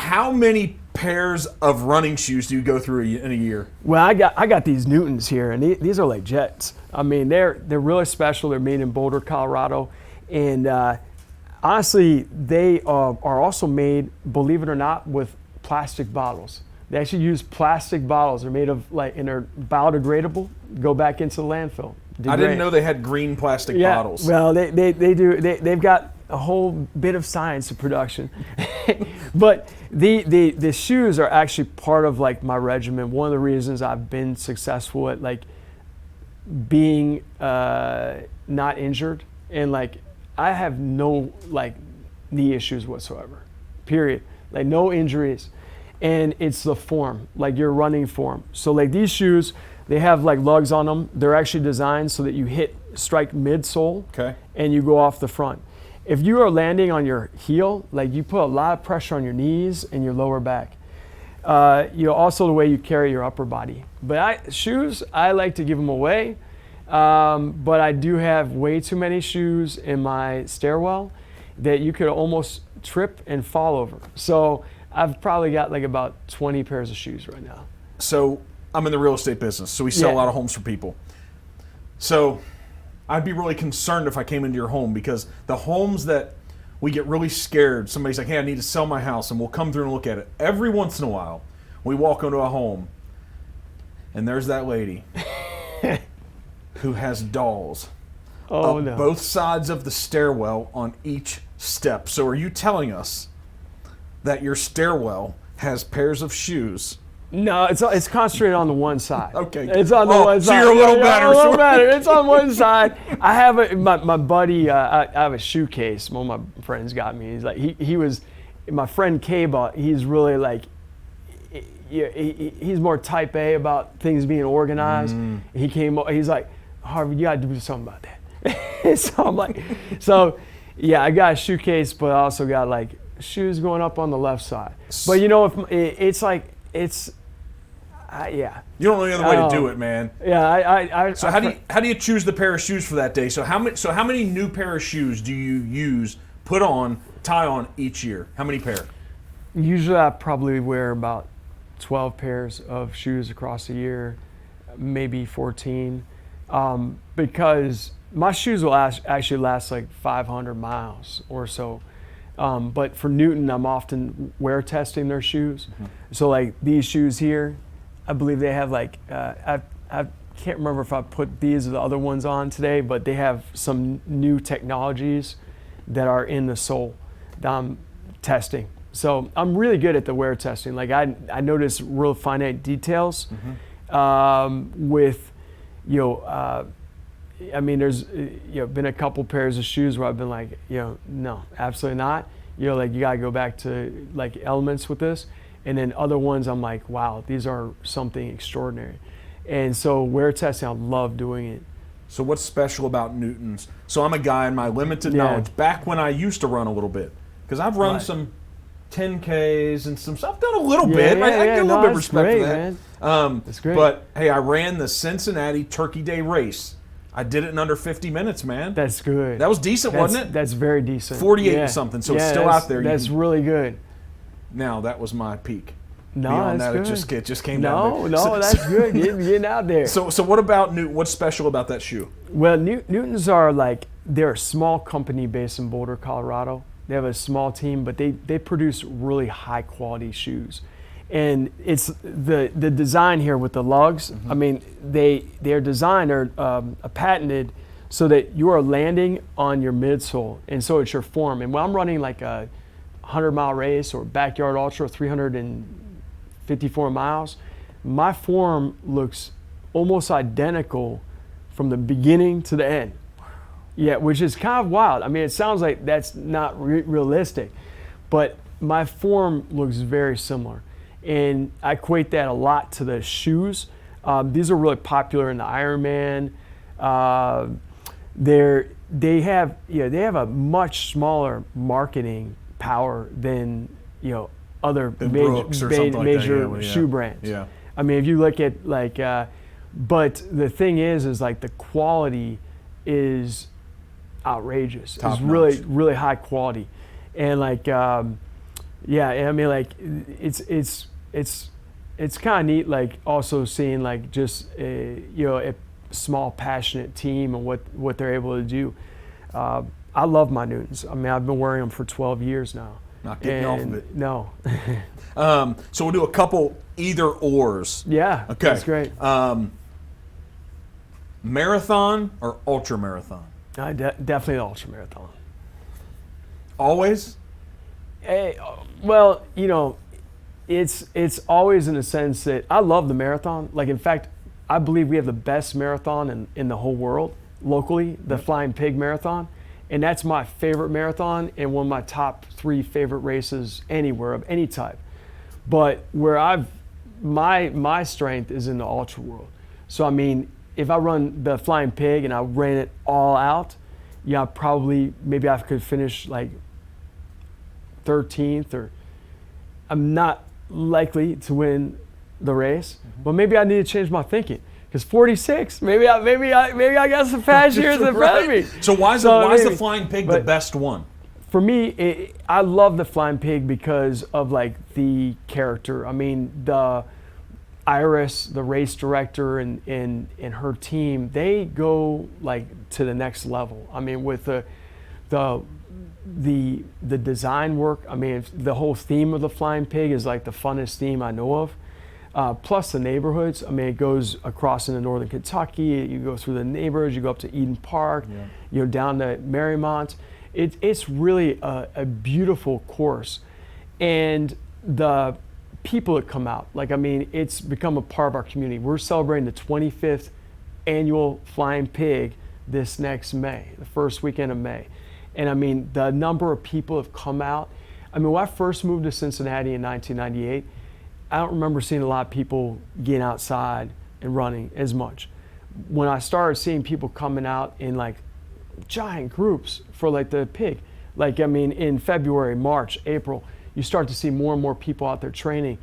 how many pairs of running shoes do you go through in a year? Well, I got these Newtons here, and these are like jets. I mean, they're really special. They're made in Boulder, Colorado, and honestly, they are also made, believe it or not, with plastic bottles. They actually use plastic bottles. They're made of and they're biodegradable. Go back into the landfill. I didn't know they had green plastic bottles. Well, they do. They've got a whole bit of science of production. But the shoes are actually part of like my regimen. One of the reasons I've been successful at like being not injured, and like I have no like knee issues whatsoever. Period. Like no injuries. And it's the form, like your running form. So like these shoes, they have like lugs on them. They're actually designed so that you strike midsole, and you go off the front. If you are landing on your heel, like you put a lot of pressure on your knees and your lower back. Also the way you carry your upper body. But shoes, I like to give them away. But I do have way too many shoes in my stairwell that you could almost trip and fall over. So I've probably got like about 20 pairs of shoes right now. So I'm in the real estate business, so we sell a lot of homes for people. So I'd be really concerned if I came into your home, because the homes that we get really scared, somebody's like, hey, I need to sell my house, and we'll come through and look at it. Every once in a while, we walk into a home, and there's that lady who has dolls up both sides of the stairwell on each step. So are you telling us that your stairwell has pairs of shoes? No, it's concentrated on the one side. Okay. It's on the one side. So you're a little better. A little better. It's on one side. I have my buddy, I have a shoe case. One of my friends got me. He's like, he was, my friend Kaba, he's really like, he's more type A about things being organized. He's like, Harvey, you gotta do something about that. So I'm like, yeah, I got a shoe case, but I also got like shoes going up on the left side. But you know, if it's like, yeah. You don't know any other way to do it, man. Yeah, So how do you choose the pair of shoes for that day? So how many new pair of shoes do you use, put on, tie on each year? How many pair? Usually I probably wear about 12 pairs of shoes across the year, maybe 14, because my shoes will actually last like 500 miles or so. But for Newton, I'm often wear testing their shoes. So like these shoes here, I believe they have like, I can't remember if I put these or the other ones on today, but they have some new technologies that are in the sole that I'm testing. So I'm really good at the wear testing. Like I notice real finite details with, I mean, there's been a couple pairs of shoes where I've been like, no, absolutely not. Like you gotta go back to like elements with this. And then other ones I'm like, wow, these are something extraordinary. And so wear testing, I love doing it. So what's special about Newtons? So I'm a guy in my limited knowledge, back when I used to run a little bit, because I've run some 10Ks and some stuff. I've done a little bit. I give a little bit of respect for that. Man. That's great. But hey, I ran the Cincinnati Turkey Day race. I did it in under 50 minutes, man. That's good. That was decent, wasn't it? That's very decent. 48 and something, so it's still out there. That's really good. Now, that was my peak. No, Beyond that's that, good. it just came down there. No, that's good. Getting out there. So what about Newton? What's special about that shoe? Well, Newtons are like, they're a small company based in Boulder, Colorado. They have a small team, but they produce really high quality shoes. And it's the design here with the lugs. I mean, their design are patented so that you are landing on your midsole, and so it's your form. And when I'm running like a 100-mile race or backyard ultra, 354 miles, my form looks almost identical from the beginning to the end. Yeah, which is kind of wild. I mean, it sounds like that's not realistic, but my form looks very similar. And I equate that a lot to the shoes. These are really popular in the Ironman. They have a much smaller marketing power than other major shoe brands. Yeah. I mean, if you look at like, but the thing is like the quality is outrageous. It's really high quality, and like Yeah, I mean, like it's kind of neat. Like also seeing like just a small passionate team and what they're able to do. I love my Newtons. I mean, I've been wearing them for 12 years now. Not getting off of it. No. So we'll do a couple either ors. Yeah. Okay. That's great. Marathon or ultra marathon? Definitely the ultra marathon. Always? Well, it's always in a sense that I love the marathon. Like, in fact, I believe we have the best marathon in the whole world locally, the Flying Pig Marathon. And that's my favorite marathon and one of my top 3 favorite races anywhere of any type. But where my strength is in the ultra world. So, I mean, if I run the Flying Pig and I ran it all out, yeah, maybe I could finish like 13th, or I'm not likely to win the race, but maybe I need to change my thinking. Because 46, maybe I got some fast years in front of me. So why is the Flying Pig the best one? For me, I love the Flying Pig because of like the character. I mean, the Iris, the race director, and her team, they go like to the next level. I mean, with the design work. I mean, the whole theme of the Flying Pig is like the funnest theme I know of. Plus the neighborhoods. I mean, it goes across into northern Kentucky. You go through the neighborhoods. You go up to Eden Park. Yeah. Down to Marymount. It's really a beautiful course, and the people that come out. Like, I mean, it's become a part of our community. We're celebrating the 25th annual Flying Pig this next May, the first weekend of May, and I mean, the number of people have come out. I mean, when I first moved to Cincinnati in 1998. I don't remember seeing a lot of people getting outside and running as much. When I started seeing people coming out in like giant groups for like the pig, like, I mean, in February, March, April, you start to see more and more people out there training.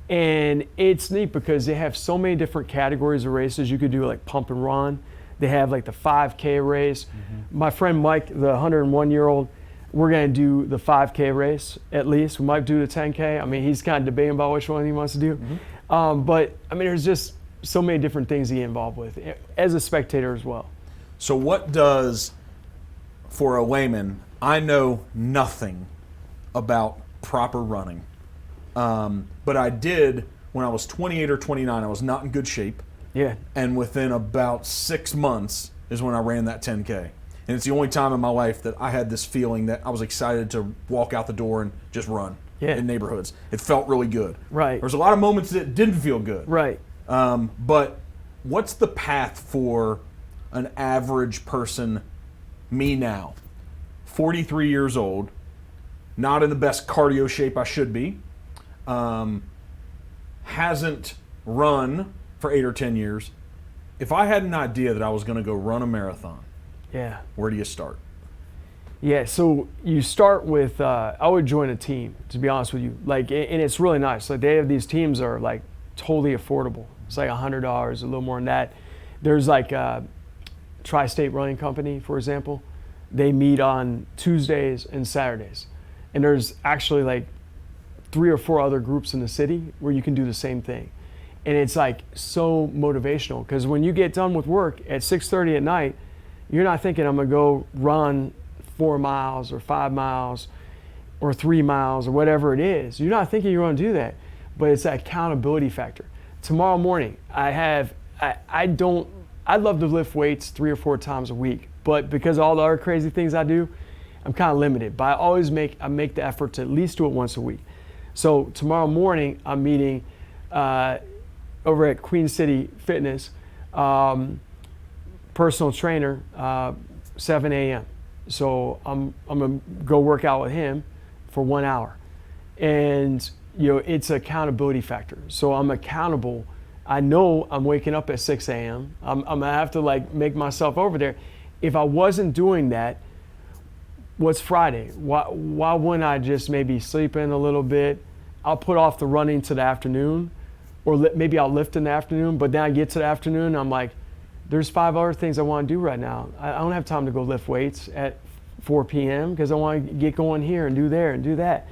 And it's neat because they have so many different categories of races. You could do like pump and run. They have like the 5K race. Mm-hmm. My friend Mike, the 101-year-old, we're going to do the 5K race at least. We might do the 10K. I mean, he's kind of debating about which one he wants to do. Mm-hmm. But, I mean, there's just so many different things to get involved with as a spectator as well. So what does, for a layman, I know nothing about proper running. But I did when I was 28 or 29. I was not in good shape. Yeah. And within about 6 months is when I ran that 10K. And it's the only time in my life that I had this feeling that I was excited to walk out the door and just run in neighborhoods. It felt really good. Right. There was a lot of moments that didn't feel good. Right. But what's the path for an average person, me now, 43 years old, not in the best cardio shape I should be, hasn't run for 8 or 10 years. If I had an idea that I was going to go run a marathon, where do you start? Yeah, so you start with, I would join a team, to be honest with you. Like, and it's really nice. Like, they have these teams are like totally affordable. It's like $100, a little more than that. There's like a Tri-State Running Company, for example. They meet on Tuesdays and Saturdays. And there's actually like 3 or 4 other groups in the city where you can do the same thing. And it's like so motivational because when you get done with work at 6:30 at night, you're not thinking I'm gonna go run 4 miles or 5 miles or 3 miles or whatever it is. You're not thinking you're gonna do that, but it's that accountability factor. Tomorrow morning, I'd love to lift weights 3 or 4 times a week, but because of all the other crazy things I do, I'm kind of limited. But I make the effort to at least do it once a week. So tomorrow morning, I'm meeting over at Queen City Fitness, personal trainer, 7 a.m. So I'm gonna go work out with him for 1 hour, and it's an accountability factor. So I'm accountable. I know I'm waking up at 6 a.m. I'm gonna have to like make myself over there. If I wasn't doing that, what's Friday? Why wouldn't I just maybe sleep in a little bit? I'll put off the running to the afternoon, or maybe I'll lift in the afternoon. But then I get to the afternoon, I'm like, there's 5 other things I want to do right now. I don't have time to go lift weights at 4 p.m. because I want to get going here and do there and do that.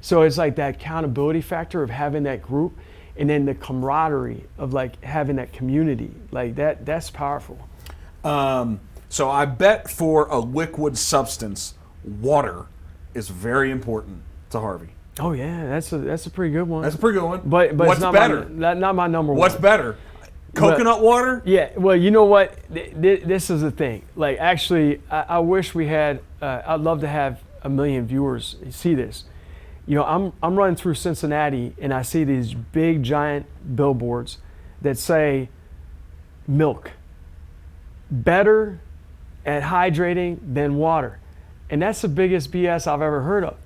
So it's like that accountability factor of having that group, and then the camaraderie of like having that community, like that's powerful. So I bet for a liquid substance, water is very important to Harvey. Oh yeah, that's a pretty good one. That's a pretty good one. But what's it's not better? Not my number one. What's better? Coconut water? Yeah. Well, you know what? This is the thing. Like, actually, I wish we had. I'd love to have 1 million viewers see this. You know, I'm running through Cincinnati and I see these big giant billboards that say milk better at hydrating than water, and that's the biggest BS I've ever heard of.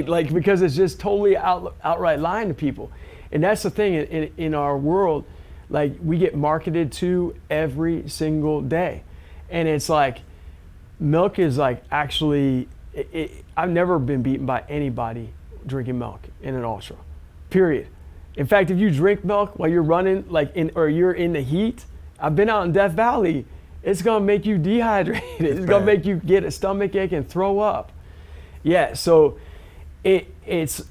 Like, because it's just totally outright lying to people. And that's the thing in our world, like, we get marketed to every single day. And it's like, milk is like, actually, I've never been beaten by anybody drinking milk in an ultra, period. In fact, if you drink milk while you're running, like, or you're in the heat, I've been out in Death Valley, it's gonna make you dehydrated. It's gonna make you get a stomach ache and throw up. Yeah, so it's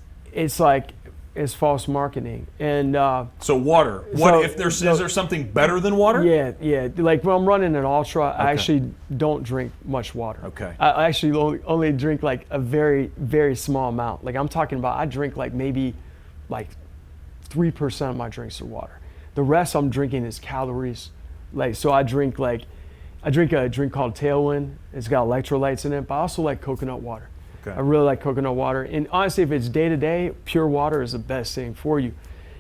like, it's false marketing. And so water. Is there something better than water? Yeah. Like, when I'm running an ultra, I actually don't drink much water. Okay. I actually only drink like a very, very small amount. Like, I'm talking about, I drink like maybe like 3% of my drinks are water. The rest I'm drinking is calories. Like, so I drink a drink called Tailwind. It's got electrolytes in it, but I also like coconut water. Okay. I really like coconut water. And honestly, if it's day to day, pure water is the best thing for you.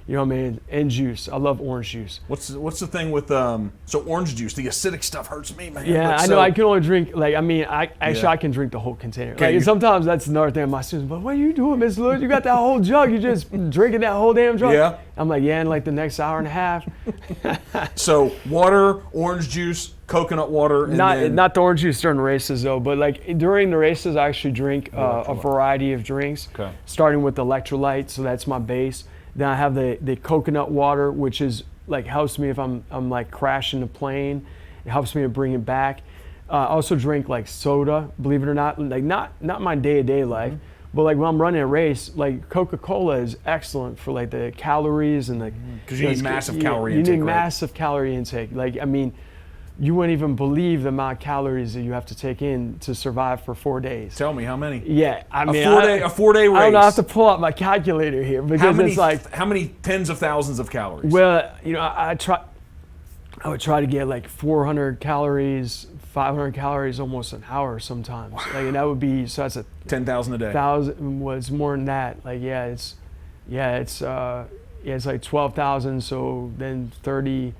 You know what I mean? And juice. I love orange juice. What's the thing with so orange juice? The acidic stuff hurts me, man. Yeah, I know. I can only drink, like, I mean, I can drink the whole container. Okay, and sometimes that's another thing. My students, but what are you doing, Miss Lewis? You got that whole jug. You just drinking that whole damn jug. Yeah. I'm like, yeah, in like the next hour and a half. So water, orange juice, coconut water. And not the orange juice during the races though, but like during the races, I actually drink a variety of drinks. Okay. Starting with electrolytes, so that's my base. Then I have the coconut water, which is like, helps me if I'm like crashing the plane. It helps me to bring it back. I also drink like soda, believe it or not, like not my day-to-day life, but like when I'm running a race, like Coca-Cola is excellent for like the calories and the, because you need massive calorie intake. You need massive calorie intake. Like, I mean, you wouldn't even believe the amount of calories that you have to take in to survive for 4 days. Tell me how many. Yeah, I mean, a 4-day race. I don't know. I have to pull out my calculator here because it's like, how many tens of thousands of calories? Well, you know, I would try to get like 400 calories, 500 calories, almost an hour sometimes. Like, and that would be, so that's a 10,000 a day. 1,000 was more than that. Like, it's like 12,000. So then 30.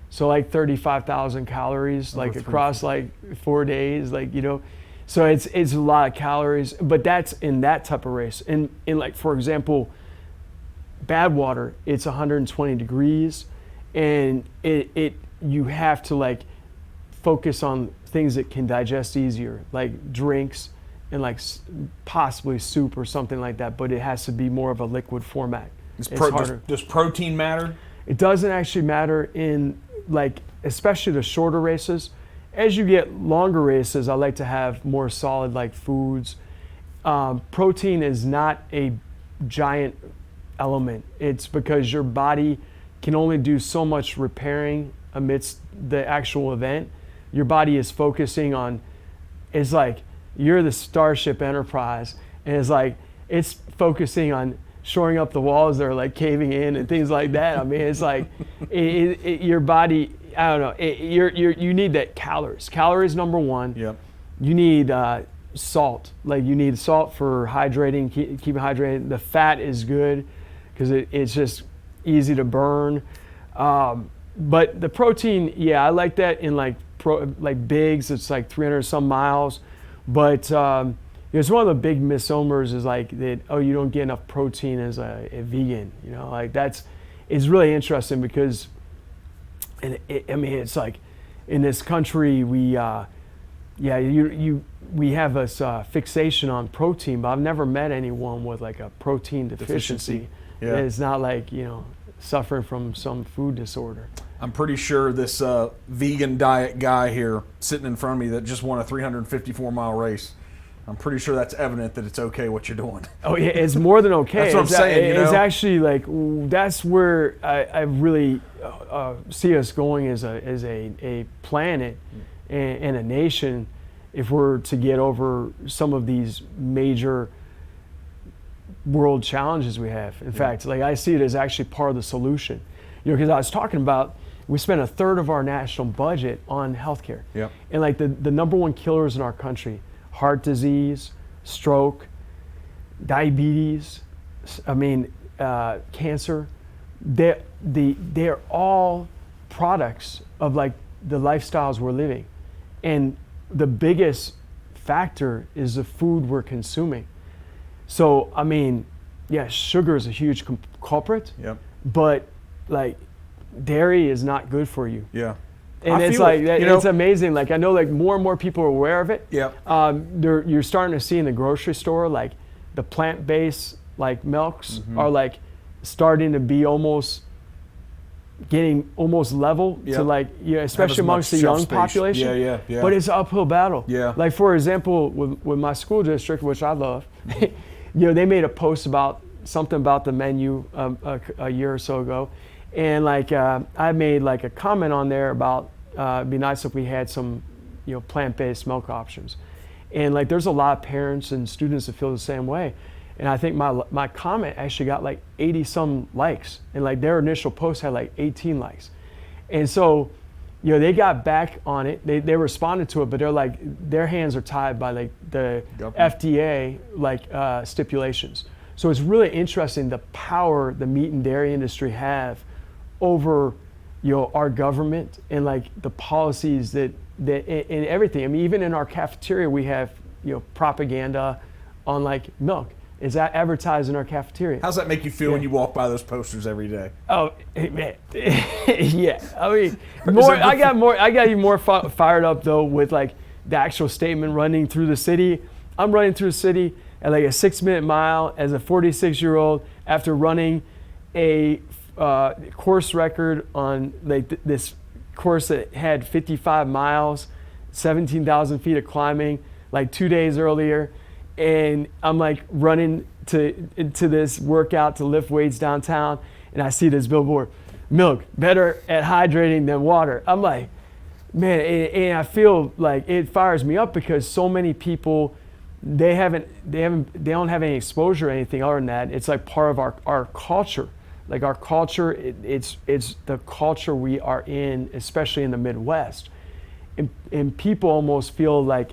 So like 35,000 calories, like across like 4 days, like, you know, so it's a lot of calories, but that's in that type of race. In like, for example, bad water, it's 120 degrees, and you have to like focus on things that can digest easier, like drinks and like possibly soup or something like that, but it has to be more of a liquid format. It's harder. Does protein matter? It doesn't actually matter in, like, especially the shorter races. As you get longer races, I like to have more solid like foods. Protein is not a giant element. It's because your body can only do so much repairing amidst the actual event. Your body is focusing on, it's like you're the Starship Enterprise, and it's like it's focusing on shoring up the walls that are like caving in and things like that. I mean, it's like your body, I don't know, you need that calories. Calories number one. Yep. You need salt. Like, you need salt for hydrating, keeping hydrated. The fat is good because it's just easy to burn. But the protein, yeah, I like that in like bigs. It's like 300 some miles, but it's one of the big misnomers is like that, oh, you don't get enough protein as a vegan, you know, like it's really interesting because, I mean, it's like in this country, we have this fixation on protein, but I've never met anyone with like a protein deficiency. Yeah. It's not like, you know, suffering from some food disorder. I'm pretty sure this vegan diet guy here sitting in front of me that just won a 354-mile race I'm pretty sure that's evident that it's okay what you're doing. Oh yeah, it's more than okay. That's what I'm saying. It's actually like that's where I really see us going as a planet and a nation, if we're to get over some of these major world challenges we have. In fact, like I see it as actually part of the solution. Because I was talking about, we spend a third of our national budget on healthcare. Yep. And like the number one killers in our country, heart disease, stroke, diabetes, cancer, they're all products of like the lifestyles we're living. And the biggest factor is the food we're consuming. So, sugar is a huge culprit, Yep. but like dairy is not good for you. Yeah. And it's like, it's amazing. Like I know like more and more people are aware of it. Yeah. You're starting to see in the grocery store, like the plant-based like milks are like starting to be getting almost level to like, especially amongst the young population. Yeah. But it's an uphill battle. Yeah. Like for example, with my school district, which I love, they made a post about something about the menu a year or so ago. And like I made like a comment on there about it'd be nice if we had some plant-based milk options. And like there's a lot of parents and students that feel the same way. And I think my comment actually got like 80 some likes, and like their initial post had like 18 likes. And so they got back on it, they responded to it, but they're like their hands are tied by like the FDA like stipulations. So it's really interesting the power the meat and dairy industry have over our government and like the policies that in everything. I mean, even in our cafeteria we have propaganda on like milk. Is that advertised in our cafeteria? How's that make you feel when you walk by those posters every day? Oh man, yeah. I mean, I got you more fired up though with like the actual statement running through the city. I'm running through the city at like a 6-minute mile as a 46-year-old after running a course record on like this course that had 55 miles, 17,000 feet of climbing, like 2 days earlier. And I'm like running into this workout to lift weights downtown, and I see this billboard, milk, better at hydrating than water. I'm like, man, and I feel like it fires me up because so many people, they don't have any exposure or anything other than that. It's like part of our culture. Like our culture, it's the culture we are in, especially in the Midwest. And people almost feel like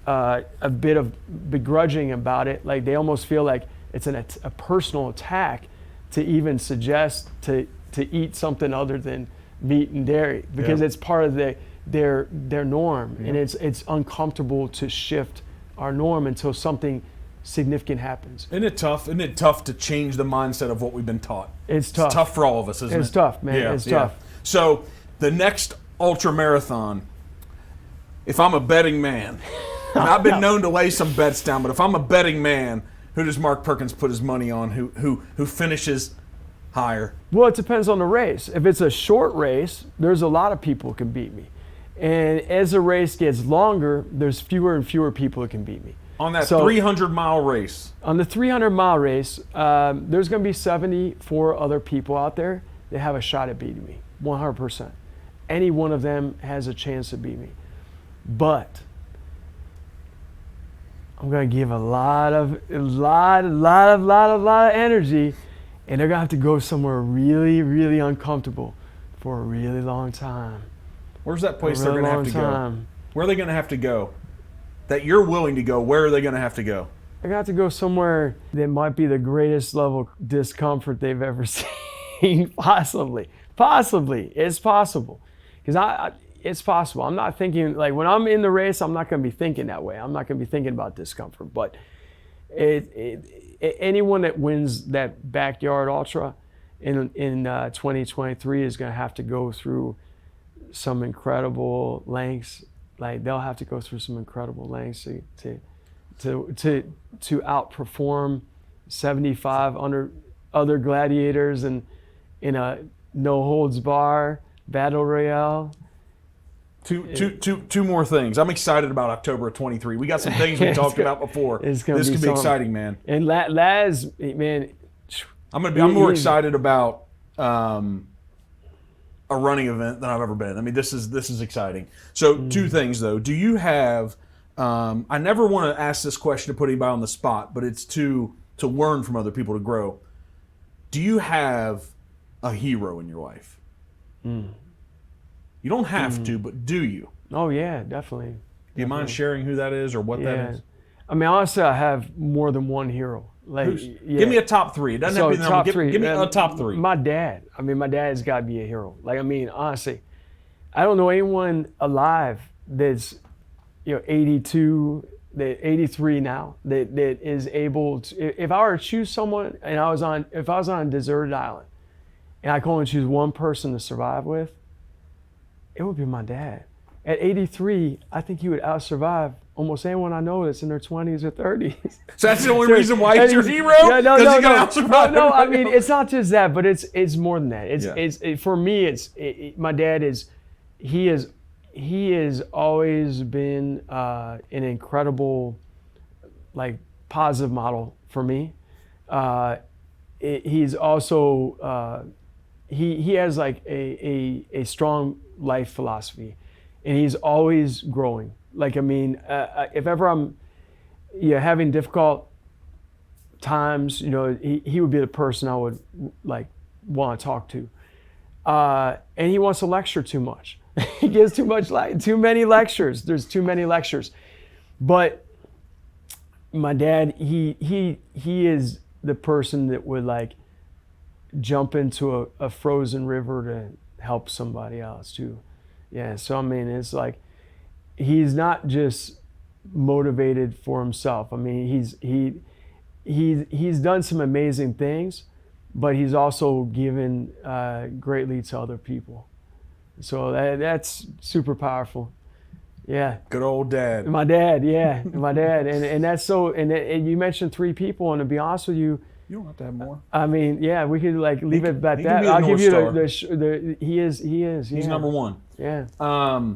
a bit of begrudging about it. Like they almost feel like it's a personal attack to even suggest to eat something other than meat and dairy because it's part of their norm, and it's uncomfortable to shift our norm until something significant happens. Isn't it tough? Isn't it tough to change the mindset of what we've been taught? It's tough. It's tough for all of us, isn't it? It's tough, man. Yeah, it's tough. So the next ultra marathon, if I'm a betting man, and I've been known to lay some bets down, but if I'm a betting man, who does Mark Perkins put his money on? Who finishes higher? Well, it depends on the race. If it's a short race, there's a lot of people who can beat me. And as the race gets longer, there's fewer and fewer people who can beat me. On that 300-mile race. On the 300-mile race, there's going to be 74 other people out there that have a shot at beating me, 100%. Any one of them has a chance to beat me. But I'm going to give a lot of energy, and they're going to have to go somewhere really, really uncomfortable for a really long time. Where's that place they're going to have to go? Where are they going to have to go? That you're willing to go, where are they going to have to go? They're going to have to go somewhere that might be the greatest level of discomfort they've ever seen. Possibly. It's possible. Because it's possible. I'm not thinking, like when I'm in the race, I'm not going to be thinking that way. I'm not going to be thinking about discomfort. But anyone that wins that backyard ultra in 2023 is going to have to go through some incredible lengths. Like they'll have to go through some incredible lengths to outperform 75 other gladiators in a no holds bar battle royale. Two more things. I'm excited about October of 23. We got some things we talked about before. This could be exciting, man. And Laz, man, I'm more excited about a running event than I've ever been. I mean, this is exciting. So two things though. Do you have? I never want to ask this question to put anybody on the spot, but it's to learn from other people to grow. Do you have a hero in your life? You don't have to, but do you? Oh yeah, definitely. Do you mind sharing who that is or what that is? I mean, honestly, I have more than one hero. Like, Give me a top three. It doesn't have to be the number. Give me a top three. My dad. I mean, my dad's got to be a hero. Like, I mean, honestly, I don't know anyone alive that's 82, 83 now that is able to. If I were to choose someone, and if I was on a deserted island, and I could only choose one person to survive with, it would be my dad. At 83, I think he would out-survive almost anyone I know that's in their 20s or 30s. So that's the only reason why he's your hero? Yeah, no, I mean, it's not just that, but it's more than that. For me, my dad is, he has always been an incredible, like, positive model for me. He's also, he has like a strong life philosophy, and he's always growing. Like, I mean, if ever I'm having difficult times, he would be the person I would like want to talk to. And he wants to lecture too much. He gives too many lectures. There's too many lectures. But my dad, he is the person that would like jump into a frozen river to help somebody else too. Yeah, so I mean, it's like he's not just motivated for himself. I mean, he's done some amazing things, but he's also given greatly to other people. So that's super powerful. Yeah. Good old dad. My dad, yeah, my dad, and that's so. And you mentioned 3 people, and to be honest with you. You don't have to have more. I mean, yeah, we could like leave it at that. I'll give you the he is. He's number one. Yeah. Are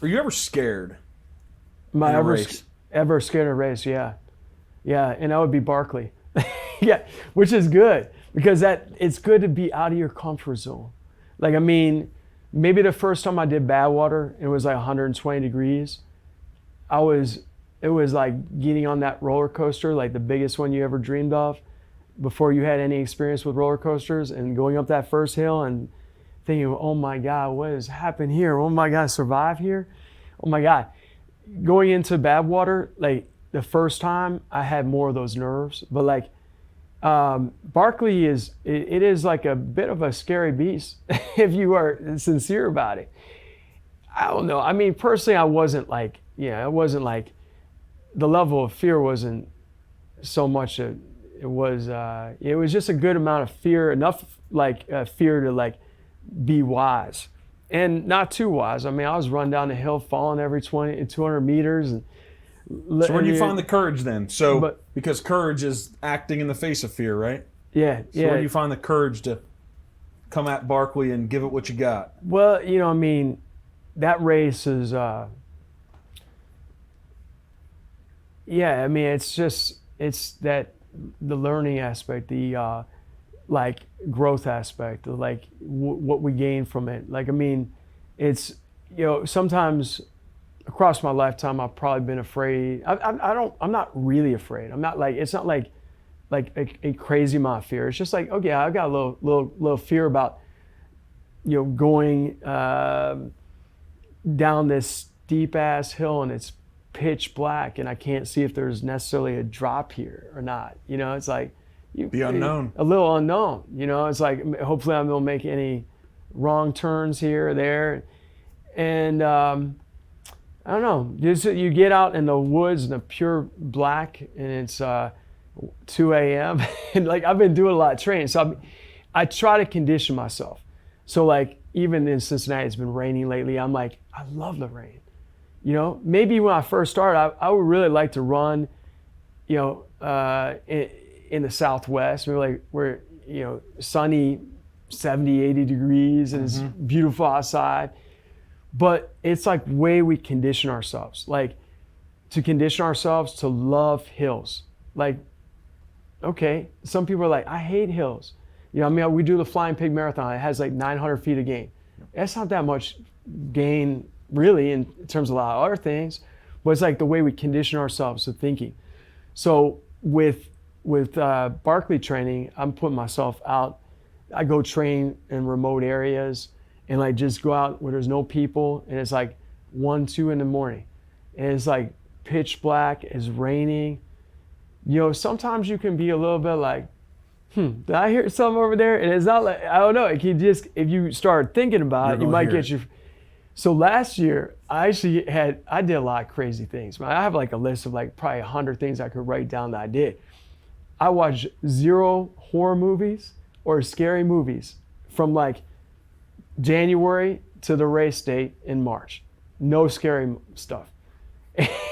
you ever scared? Ever scared of a race? Yeah, and that would be Barkley. Yeah, which is good because it's good to be out of your comfort zone. Like, I mean, maybe the first time I did Badwater, it was like 120 degrees. It was like getting on that roller coaster, like the biggest one you ever dreamed of before you had any experience with roller coasters, and going up that first hill and thinking, oh my God, what has happened here? Oh my God, survive here? Oh my God. Going into Badwater, like the first time I had more of those nerves, but like Barkley it is like a bit of a scary beast if you are sincere about it. I don't know. I mean, personally, I wasn't like, it wasn't like, the level of fear wasn't so much. It was just a good amount of fear, enough like fear to like be wise, and not too wise. I mean, I was running down the hill, falling every 200 meters. And so where do you find the courage then? Because courage is acting in the face of fear, right? Yeah. So where do you find the courage to come at Barkley and give it what you got? Well, I mean, that race is. Yeah, I mean, it's that the learning aspect, the like growth aspect, like what we gain from it. Like, I mean, it's sometimes across my lifetime I've probably been afraid. I'm not really afraid. I'm not like, it's not like a crazy amount of fear. It's just like, okay, I've got a little fear about going down this steep ass hill, and it's pitch black and I can't see if there's necessarily a drop here or not. It's like the unknown. A little unknown. It's like, hopefully I don't make any wrong turns here or there. And I don't know. You get out in the woods in the pure black, and it's 2 a.m. and like I've been doing a lot of training, so I try to condition myself. So like even in Cincinnati, it's been raining lately. I'm like, I love the rain. Maybe when I first started, I would really like to run, in the Southwest, maybe like where, sunny 70, 80 degrees and it's beautiful outside. But it's like way we condition ourselves. Like to condition ourselves to love hills. Like, okay, some people are like, I hate hills. You know, I mean, we do the Flying Pig Marathon. It has like 900 feet of gain. That's not that much gain really in terms of a lot of other things, but it's like the way we condition ourselves to thinking. So with Barkley training, I'm putting myself out. I go train in remote areas and like just go out where there's no people, and it's like 1, 2 in the morning, and it's like pitch black, it's raining. You know, sometimes you can be a little bit like, did I hear something over there? And it's not like, I don't know. It can just, if you start thinking about it, you might get your. So last year, I did a lot of crazy things. I have like a list of like probably 100 things I could write down that I did. I watched 0 horror movies or scary movies from like January to the race date in March. No scary stuff.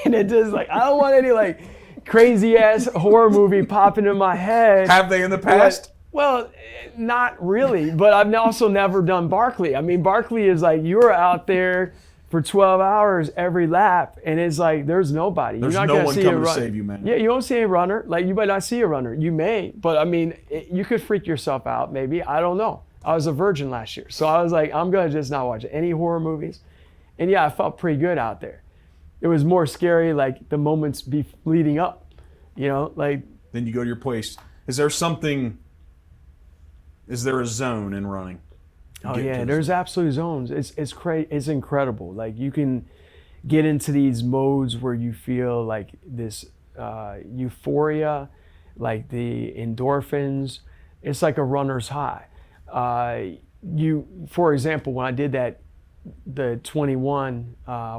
And it just like, I don't want any like crazy ass horror movie popping in my head. Have they in the past? Well, not really, but I've also never done Barkley. I mean, Barkley is like, you're out there for 12 hours every lap, and it's like, there's nobody. There's You're not no gonna one see coming a to runner. save you, man. Yeah, you don't see a runner. Like, you might not see a runner. You may, but I mean, you could freak yourself out maybe. I don't know. I was a virgin last year, so I was like, I'm gonna just not watch any horror movies. And yeah, I felt pretty good out there. It was more scary, like the moments leading up, you know, like. Then you go to your place. Is there a zone in running? Oh yeah, there's absolute zones. It's crazy. It's incredible. Like you can get into these modes where you feel like this euphoria, like the endorphins. It's like a runner's high. For example, when I did the 21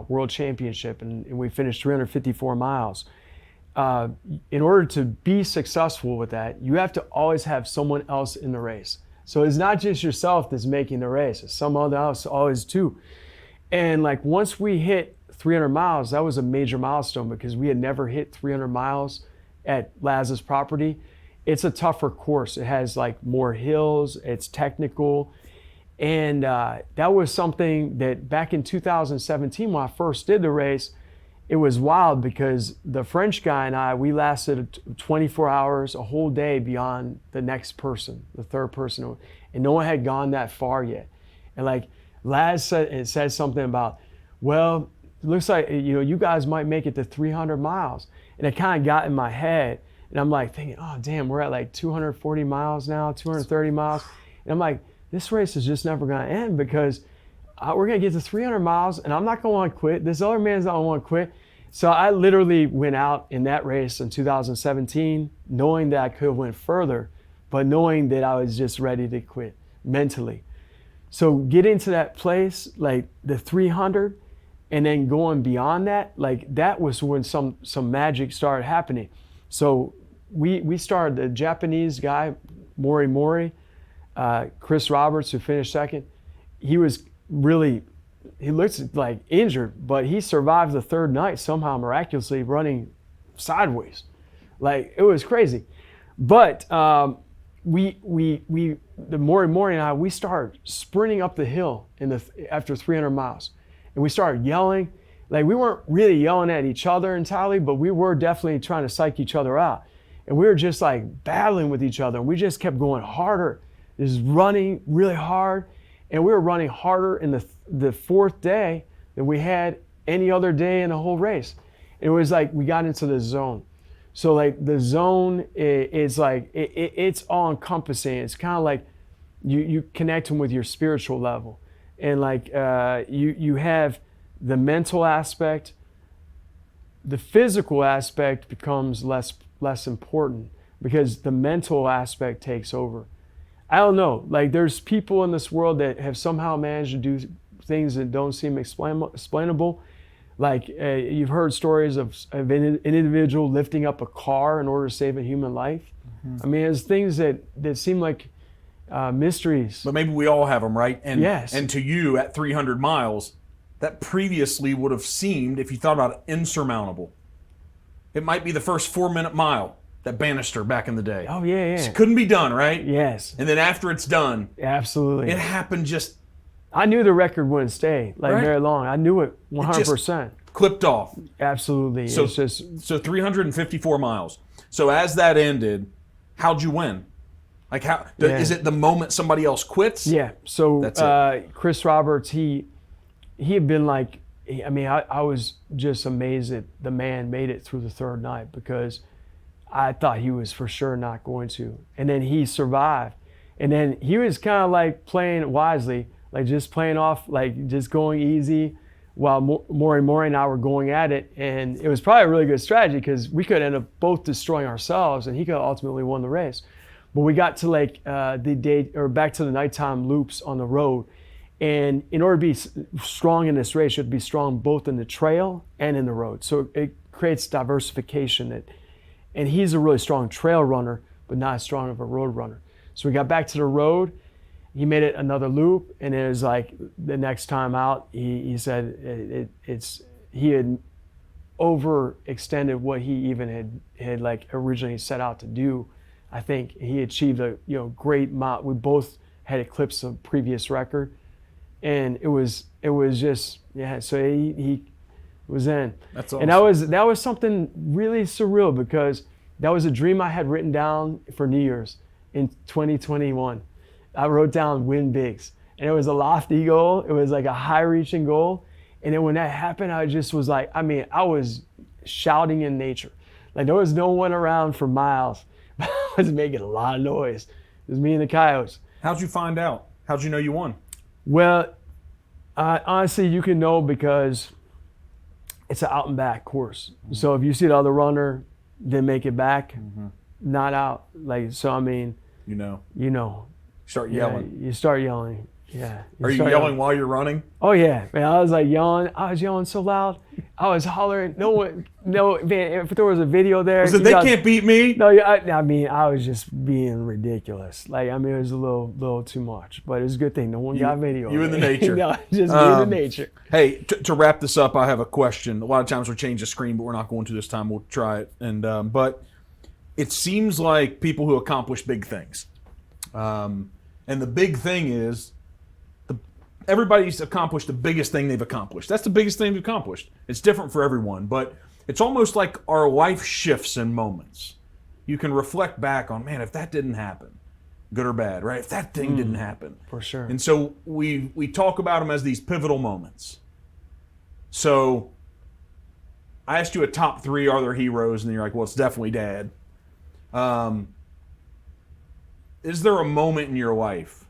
World Championship and we finished 354 miles. In order to be successful with that, you have to always have someone else in the race. So it's not just yourself that's making the race, it's someone else always too. And like once we hit 300 miles, that was a major milestone because we had never hit 300 miles at Laz's property. It's a tougher course. It has like more hills, it's technical. And that was something that back in 2017 when I first did the race, it was wild because the French guy and I, we lasted 24 hours, a whole day beyond the next person, the third person, and no one had gone that far yet. And like Laz said something about, well, it looks like, you know, you guys might make it to 300 miles. And it kind of got in my head. And I'm like thinking, oh, damn, we're at like 240 miles now, 230 miles. And I'm like, this race is just never going to end because we're going to get to 300 miles and I'm not going to want to quit. This other man's not going to want to quit. So I literally went out in that race in 2017 knowing that I could have went further, but knowing that I was just ready to quit mentally. So getting to that place, like the 300 and then going beyond that, like that was when some magic started happening. So we started, the Japanese guy, Mori, Chris Roberts, who finished second, he looks like injured, but he survived the third night somehow miraculously running sideways. Like it was crazy. But the Mori and I, we started sprinting up the hill after 300 miles. And we started yelling. Like we weren't really yelling at each other entirely, but we were definitely trying to psych each other out. And we were just like battling with each other. And we just kept going harder, just running really hard. And we were running harder in the fourth day than we had any other day in the whole race. It was like we got into the zone. So like the zone is like, it's all encompassing. It's kind of like you connecting with your spiritual level. And like you have the mental aspect, the physical aspect becomes less important because the mental aspect takes over. I don't know, like there's people in this world that have somehow managed to do things that don't seem explainable. Like you've heard stories of an individual lifting up a car in order to save a human life. Mm-hmm. I mean, it's things that seem like mysteries. But maybe we all have them, right? And, yes. And to you at 300 miles, that previously would have seemed, if you thought about it, insurmountable. It might be the first 4-minute mile. that banister back in the day. Oh, yeah. It couldn't be done, right? Yes. And then after it's done, Absolutely. it happened just I knew the record wouldn't stay very long. I knew it 100%. clipped off. Absolutely. So, It's just so 354 miles. So as that ended, how'd you win? Like is it the moment somebody else quits? yeah. So That's it. Chris Roberts, he had been like, I was just amazed that the man made it through the third night, because I thought he was for sure not going to. And then he survived. And then he was kind of like playing wisely, like just playing off, like just going easy, while Maury and I were going at it. And it was probably a really good strategy, because we could end up both destroying ourselves, and he could have ultimately won the race. But we got to like back to the nighttime loops on the road. And in order to be strong in this race, you have to be strong both in the trail and in the road. So it creates diversification. And he's a really strong trail runner, but not as strong of a road runner. So we got back to the road. He made it another loop, and it was like the next time out, he said he had overextended what he even had like originally set out to do. I think he achieved a great amount. We both had eclipsed the previous record, and it was just So he was in. That's awesome. And that was something really surreal, because that was a dream I had written down for New Year's in 2021. I wrote down win bigs, and it was a lofty goal. It was like a high-reaching goal. And then when that happened, I just was like, I was shouting in nature. Like there was no one around for miles. I was making a lot of noise. It was me and the coyotes. How'd you find out? How'd you know you won? Well, honestly, you can know because it's an out and back course. Mm-hmm. So if you see the other runner, then make it back, not out. Like, so you know. Start yelling. You start yelling. Yeah. Are you yelling while you're running? Oh yeah, man. I was like yelling. I was yelling so loud. I was hollering. Man, if there was a video there. They can't beat me. No, I was just being ridiculous. Like, it was a little too much. But it's a good thing no one got video. You in the nature. No, just me in the nature. Hey, to wrap this up, I have a question. A lot of times we change the screen, but we're not going to this time. We'll try it. And but it seems like people who accomplish big things. And the big thing is, everybody's accomplished the biggest thing they've accomplished. That's the biggest thing they've accomplished. It's different for everyone, but it's almost like our life shifts in moments. You can reflect back on, man, if that didn't happen, good or bad, right? If that thing didn't happen. For sure. And so we talk about them as these pivotal moments. So I asked you a top 3 are there heroes, and you're like, well, it's definitely Dad. Is there a moment in your life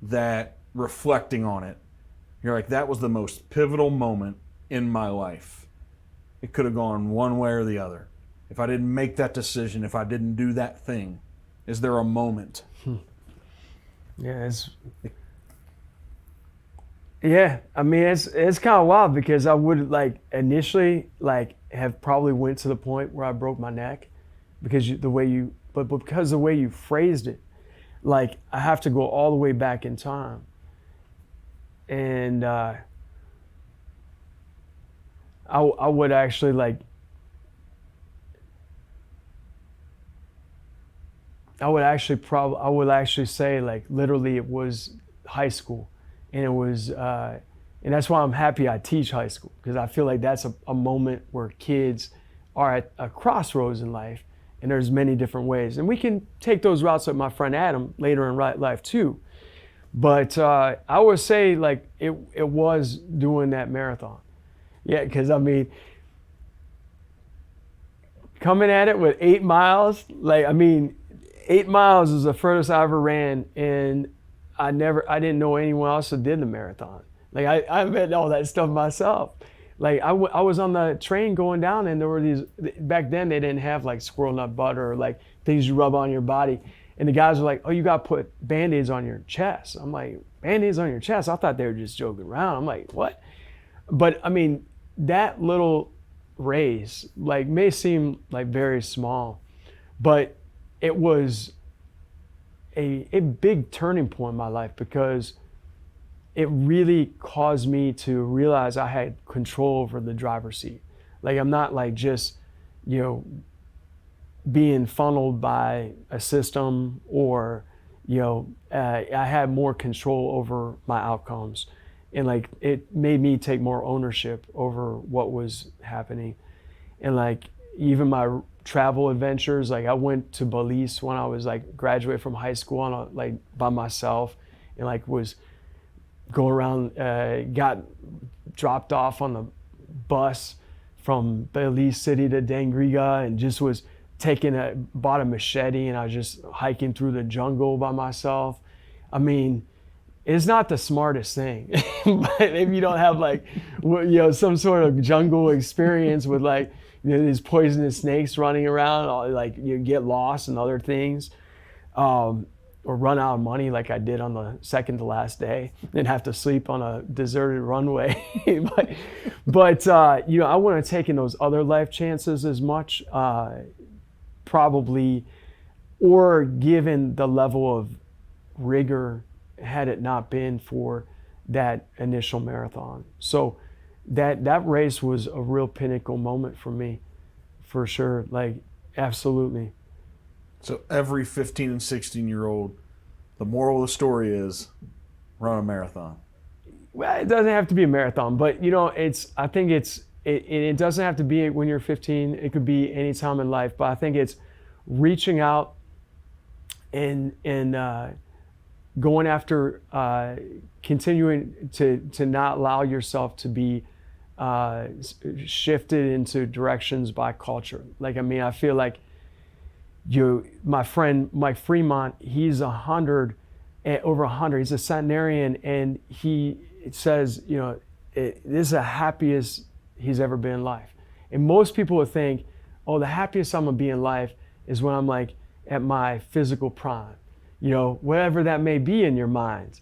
that, reflecting on it, you're like, that was the most pivotal moment in my life? It could have gone one way or the other. If I didn't make that decision, if I didn't do that thing, is there a moment? Yeah, it's kind of wild, because I would initially have probably went to the point where I broke my neck, because because the way you phrased it, I have to go all the way back in time. And I would actually I would actually say literally it was high school, and it was and that's why I'm happy I teach high school, because I feel like that's a moment where kids are at a crossroads in life, and there's many different ways, and we can take those routes with my friend Adam later in life too. But I would say it was doing that marathon. Yeah, because coming at it with 8 miles, 8 miles is the furthest I ever ran, and I didn't know anyone else that did the marathon. I met all that stuff myself. I was on the train going down, and there were these, back then they didn't have squirrel nut butter or things you rub on your body. And the guys were like, oh, you got to put Band-Aids on your chest. I'm like, Band-Aids on your chest? I thought they were just joking around. I'm like, what? But that little race, may seem very small, but it was a big turning point in my life, because it really caused me to realize I had control over the driver's seat. I'm not just, being funneled by a system, or I had more control over my outcomes, and like it made me take more ownership over what was happening. And like even my travel adventures, like I went to Belize when I was like graduated from high school on like by myself, and like was go around, got dropped off on the bus from Belize City to Dangriga, and just was bought a machete, and I was just hiking through the jungle by myself. I mean, it's not the smartest thing, but if you don't have like, some sort of jungle experience with like, these poisonous snakes running around, like you get lost and other things, or run out of money like I did on the second to last day and have to sleep on a deserted runway. but I wouldn't have taken those other life chances as much, probably, or given the level of rigor had it not been for that initial marathon. So that race was a real pinnacle moment for me, for sure. Like, absolutely. So every 15 and 16-year-old, the moral of the story is run a marathon. Well, it doesn't have to be a marathon, but I think it doesn't have to be when you're 15. It could be any time in life, but I think it's reaching out and going after, continuing to not allow yourself to be shifted into directions by culture. Like, I mean, I feel like my friend Mike Fremont, he's over 100. He's a centenarian, and he says, this is the happiest he's ever been in life. And most people would think, oh, the happiest I'm gonna be in life is when I'm like at my physical prime, whatever that may be in your mind,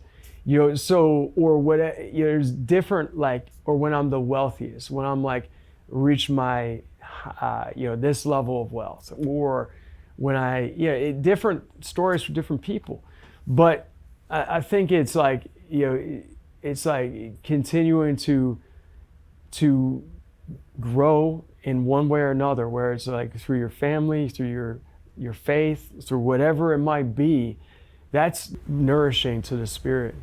so, or what, there's different, like, or when I'm the wealthiest, when I'm like reach my, this level of wealth, or when different stories for different people. But I think it's like, it's like continuing to grow in one way or another, where it's like through your family, through your faith, through whatever it might be. That's nourishing to the spirit.